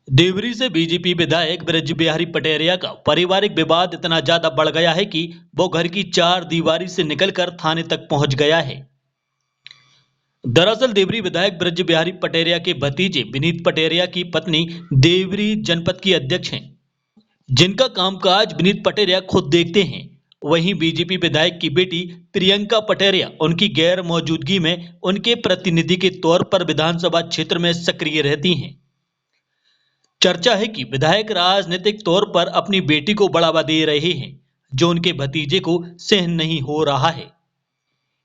देवरी से बीजेपी विधायक ब्रज बिहारी पटेरिया का पारिवारिक विवाद इतना ज्यादा बढ़ गया है कि वो घर की चार दीवारी से निकलकर थाने तक पहुंच गया है। दरअसल देवरी विधायक ब्रज बिहारी पटेरिया के भतीजे विनीत पटेरिया की पत्नी देवरी जनपद की अध्यक्ष हैं, जिनका कामकाज विनीत पटेरिया खुद देखते हैं। वहीं बीजेपी विधायक की बेटी प्रियंका पटेरिया उनकी गैर मौजूदगी में उनके प्रतिनिधि के तौर पर विधानसभा क्षेत्र में सक्रिय रहती हैं। चर्चा है कि विधायक राजनीतिक तौर पर अपनी बेटी को बढ़ावा दे रहे हैं, जो उनके भतीजे को सहन नहीं हो रहा है।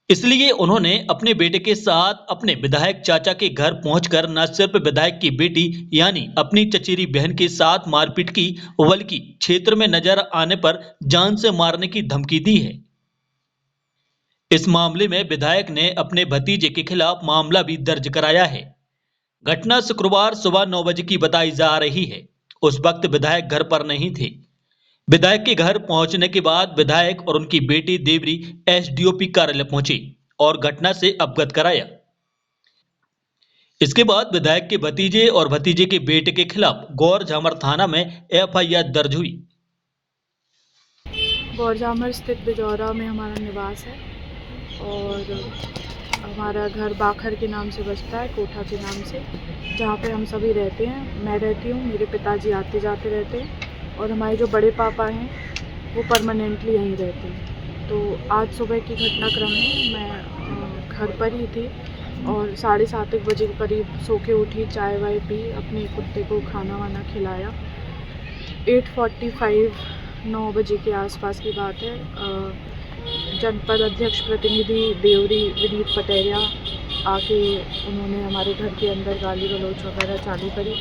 इसलिए उन्होंने अपने बेटे के साथ अपने विधायक चाचा के घर पहुंचकर न सिर्फ विधायक की बेटी यानी अपनी चचेरी बहन के साथ मारपीट की, बल्कि क्षेत्र में नजर आने पर जान से मारने की धमकी दी है। इस मामले में विधायक ने अपने भतीजे के खिलाफ मामला भी दर्ज कराया है। घटना शुक्रवार सुबह 9 बजे की बताई जा रही है। उस वक्त विधायक घर पर नहीं थे। विधायक के घर पहुंचने के बाद विधायक और उनकी बेटी देवरी एसडीओपी कार्यालय पहुंचे और घटना से अवगत कराया। इसके बाद विधायक के भतीजे और भतीजे के बेटे के खिलाफ गौरझामर थाना में एफआईआर दर्ज हुई। गौरझामर स्थित बिजौरा में हमारा निवास है और हमारा घर बाखर के नाम से बसता है, कोठा के नाम से, जहाँ पे हम सभी रहते हैं। मैं रहती हूँ, मेरे पिताजी आते जाते रहते हैं और हमारे जो बड़े पापा हैं वो परमानेंटली यहीं रहते हैं। तो आज सुबह की घटनाक्रम में मैं घर पर ही थी और 7:30 बजे के करीब सो के उठी, चाय वाय पी, अपने कुत्ते को खाना वाना खिलाया। 8:45 9 बजे के आसपास की बात है। जनपद अध्यक्ष प्रतिनिधि देवरी विनीत पटेरिया आके उन्होंने हमारे घर के अंदर गाली गलौज वगैरह चालू करी।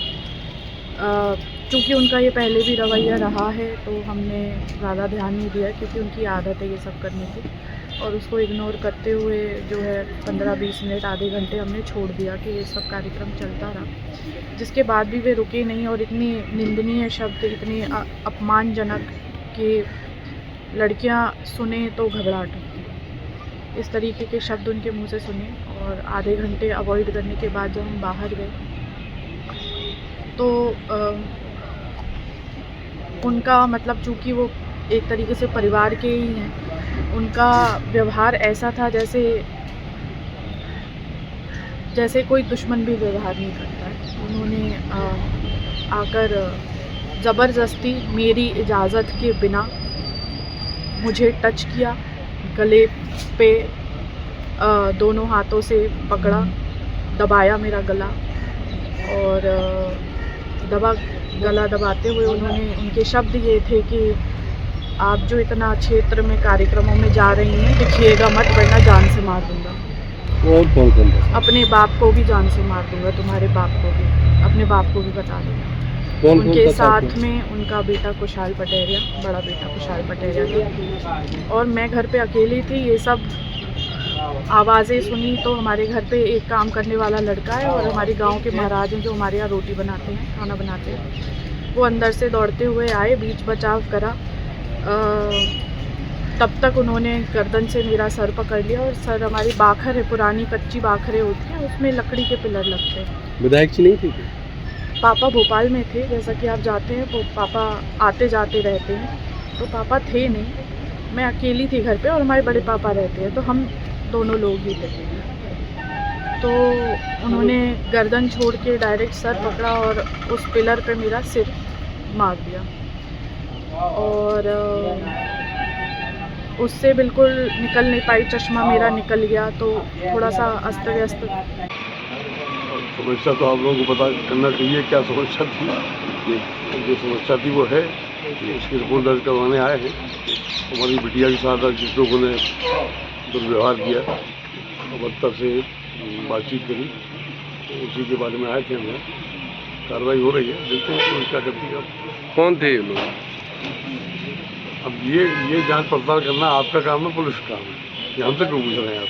चूँकि उनका ये पहले भी रवैया रहा है तो हमने ज़्यादा ध्यान नहीं दिया, क्योंकि उनकी आदत है ये सब करने की, और उसको इग्नोर करते हुए जो है 15-20 मिनट आधे घंटे हमने छोड़ दिया कि ये सब कार्यक्रम चलता रहा। जिसके बाद भी वे रुके नहीं और इतनी निंदनीय शब्द, इतने अपमानजनक कि लड़कियां सुने तो घबराहट होती है, इस तरीके के शब्द उनके मुंह से सुने। और आधे घंटे अवॉइड करने के बाद जब हम बाहर गए तो उनका मतलब, चूँकि वो एक तरीके से परिवार के ही हैं, उनका व्यवहार ऐसा था जैसे कोई दुश्मन भी व्यवहार नहीं करता है। उन्होंने आकर ज़बरदस्ती मेरी इजाज़त के बिना मुझे टच किया, गले पे दोनों हाथों से पकड़ा, दबाया मेरा गला, और गला दबाते हुए उनके शब्द ये थे कि आप जो इतना क्षेत्र में कार्यक्रमों में जा रही हैं, दिखिएगा मत वरना जान से मार दूंगा। और कौन? अपने बाप को भी जान से मार दूंगा, तुम्हारे बाप को भी, अपने बाप को भी बता दूंगा। उनके साथ में उनका बेटा कुशाल पटेरिया, बड़ा बेटा कुशाल पटेरिया था, और मैं घर पे अकेली थी। ये सब आवाज़ें सुनी तो हमारे घर पे एक काम करने वाला लड़का है और हमारे गांव के महाराज हैं जो हमारे यहाँ रोटी बनाते हैं, खाना बनाते हैं। वो अंदर से दौड़ते हुए आए, बीच बचाव करा। तब तक उन्होंने गर्दन से मेरा सर पकड़ लिया, और सर, हमारी बाखर है, पुरानी कच्ची बाखरें होती हैं, उसमें लकड़ी के पिलर लगते हैं। विधायक जी नहीं थे? पापा भोपाल में थे, जैसा कि आप जाते हैं, वो पापा आते जाते रहते हैं, तो पापा थे नहीं। मैं अकेली थी घर पे और हमारे बड़े पापा रहते हैं, तो हम दोनों लोग ही थे। तो उन्होंने गर्दन छोड़ के डायरेक्ट सर पकड़ा और उस पिलर पे मेरा सिर मार दिया, और उससे बिल्कुल निकल नहीं पाई, चश्मा मेरा निकल गया, तो थोड़ा सा अस्त व्यस्त। समस्या तो आप लोगों को पता करना चाहिए क्या समस्या थी। जो समस्या थी वो है, उसकी रिपोर्ट दर्ज करवाने आए हैं। हमारी बिटिया के साथ जिस लोगों ने दुर्व्यवहार किया, बदतर से बातचीत करी, तो उसी के बारे में आए थे। हमें कार्रवाई हो रही है, देखते हैं पुलिस क्या करती है। कौन थे ये लोग? अब ये जांच पड़ताल करना आपका काम है, पुलिस का काम है। ये हमसे क्यों पूछ रहे हैं आप?